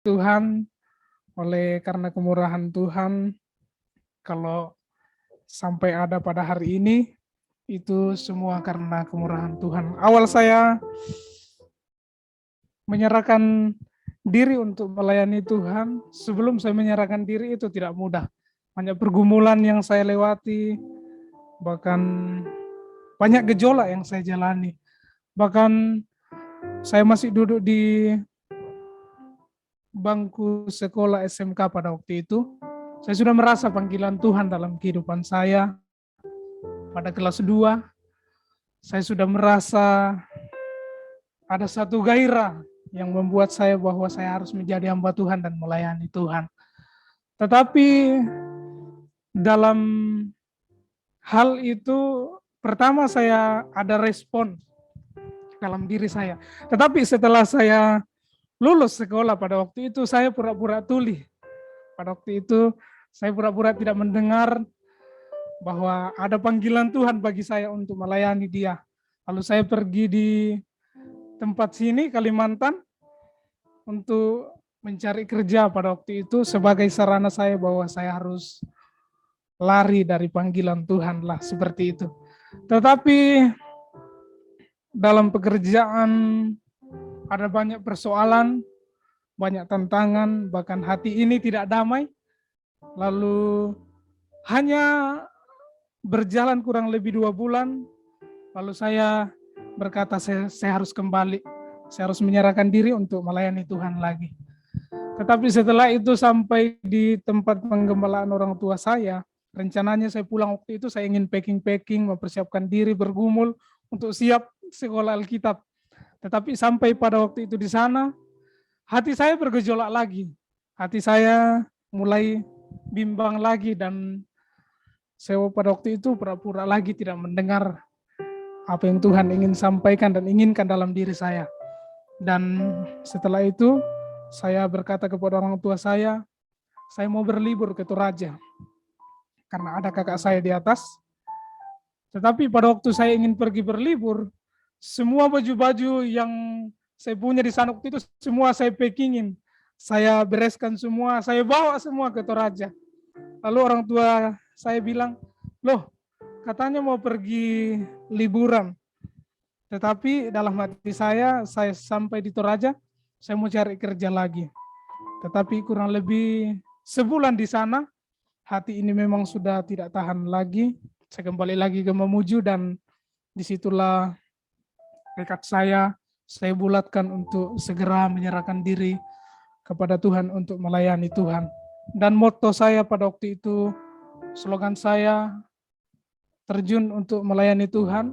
Tuhan, oleh karena kemurahan Tuhan, kalau sampai ada pada hari ini, itu semua karena kemurahan Tuhan. Awal saya menyerahkan diri untuk melayani Tuhan, sebelum saya menyerahkan diri itu tidak mudah. Banyak pergumulan yang saya lewati, bahkan banyak gejolak yang saya jalani. Bahkan saya masih duduk di bangku sekolah SMK pada waktu itu. Saya sudah merasa panggilan Tuhan dalam kehidupan saya. Pada kelas 2, saya sudah merasa ada satu gairah yang membuat saya bahwa saya harus menjadi hamba Tuhan dan melayani Tuhan. Tetapi dalam hal itu, pertama saya ada respon dalam diri saya. Tetapi setelah saya lulus sekolah pada waktu itu, saya pura-pura tuli. Pada waktu itu, saya pura-pura tidak mendengar bahwa ada panggilan Tuhan bagi saya untuk melayani Dia. Lalu saya pergi di tempat sini, Kalimantan, untuk mencari kerja pada waktu itu sebagai sarana saya bahwa saya harus lari dari panggilan Tuhan lah, seperti itu. Tetapi dalam pekerjaan ada banyak persoalan, banyak tantangan, bahkan hati ini tidak damai. Lalu hanya berjalan kurang lebih 2 bulan, lalu saya berkata saya harus kembali, saya harus menyerahkan diri untuk melayani Tuhan lagi. Tetapi setelah itu sampai di tempat penggembalaan orang tua saya, rencananya saya pulang waktu itu saya ingin packing, mempersiapkan diri bergumul untuk siap sekolah Alkitab. Tetapi sampai pada waktu itu di sana, hati saya bergejolak lagi. Hati saya mulai bimbang lagi dan saya pada waktu itu pura-pura lagi tidak mendengar apa yang Tuhan ingin sampaikan dan inginkan dalam diri saya. Dan setelah itu saya berkata kepada orang tua saya mau berlibur ke Toraja karena ada kakak saya di atas. Tetapi pada waktu saya ingin pergi berlibur, semua baju-baju yang saya punya di sana waktu itu semua saya packingin. Saya bereskan semua, saya bawa semua ke Toraja. Lalu orang tua saya bilang, loh katanya mau pergi liburan. Tetapi dalam hati saya sampai di Toraja, saya mau cari kerja lagi. Tetapi kurang lebih sebulan di sana, hati ini memang sudah tidak tahan lagi. Saya kembali lagi ke Mamuju dan disitulah tekad saya bulatkan untuk segera menyerahkan diri kepada Tuhan untuk melayani Tuhan. Dan motto saya pada waktu itu, slogan saya, terjun untuk melayani Tuhan,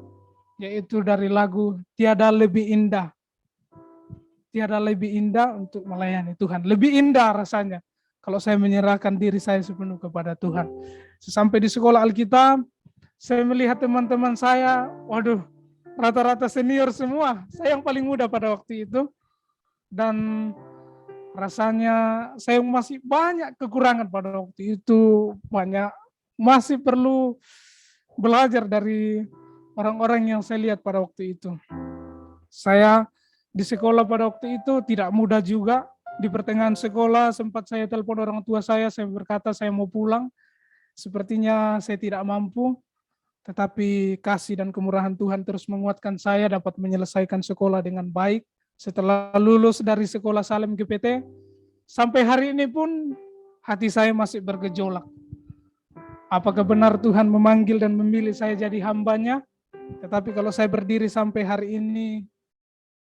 yaitu dari lagu Tiada Lebih Indah. Tiada lebih indah untuk melayani Tuhan. Lebih indah rasanya kalau saya menyerahkan diri saya sepenuh kepada Tuhan. Sampai di sekolah Alkitab, saya melihat teman-teman saya, waduh, rata-rata senior semua. Saya yang paling muda pada waktu itu. Dan rasanya saya masih banyak kekurangan pada waktu itu. Masih perlu belajar dari orang-orang yang saya lihat pada waktu itu. Saya di sekolah pada waktu itu tidak mudah juga. Di pertengahan sekolah sempat saya telepon orang tua saya berkata saya mau pulang. Sepertinya saya tidak mampu, tetapi kasih dan kemurahan Tuhan terus menguatkan saya dapat menyelesaikan sekolah dengan baik. Setelah lulus dari sekolah Salem GPT, sampai hari ini pun hati saya masih bergejolak. Apakah benar Tuhan memanggil dan memilih saya jadi hambanya? Tetapi kalau saya berdiri sampai hari ini,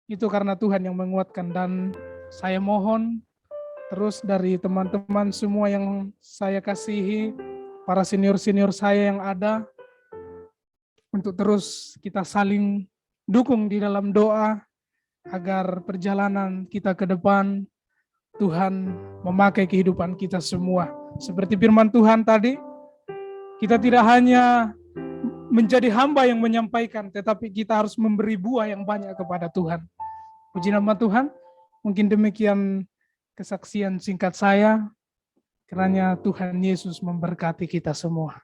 itu karena Tuhan yang menguatkan. Dan saya mohon terus dari teman-teman semua yang saya kasihi, para senior-senior saya yang ada, untuk terus kita saling dukung di dalam doa, agar perjalanan kita ke depan, Tuhan memakai kehidupan kita semua. Seperti firman Tuhan tadi, kita tidak hanya menjadi hamba yang menyampaikan, tetapi kita harus memberi buah yang banyak kepada Tuhan. Puji nama Tuhan, mungkin demikian kesaksian singkat saya, kiranya Tuhan Yesus memberkati kita semua.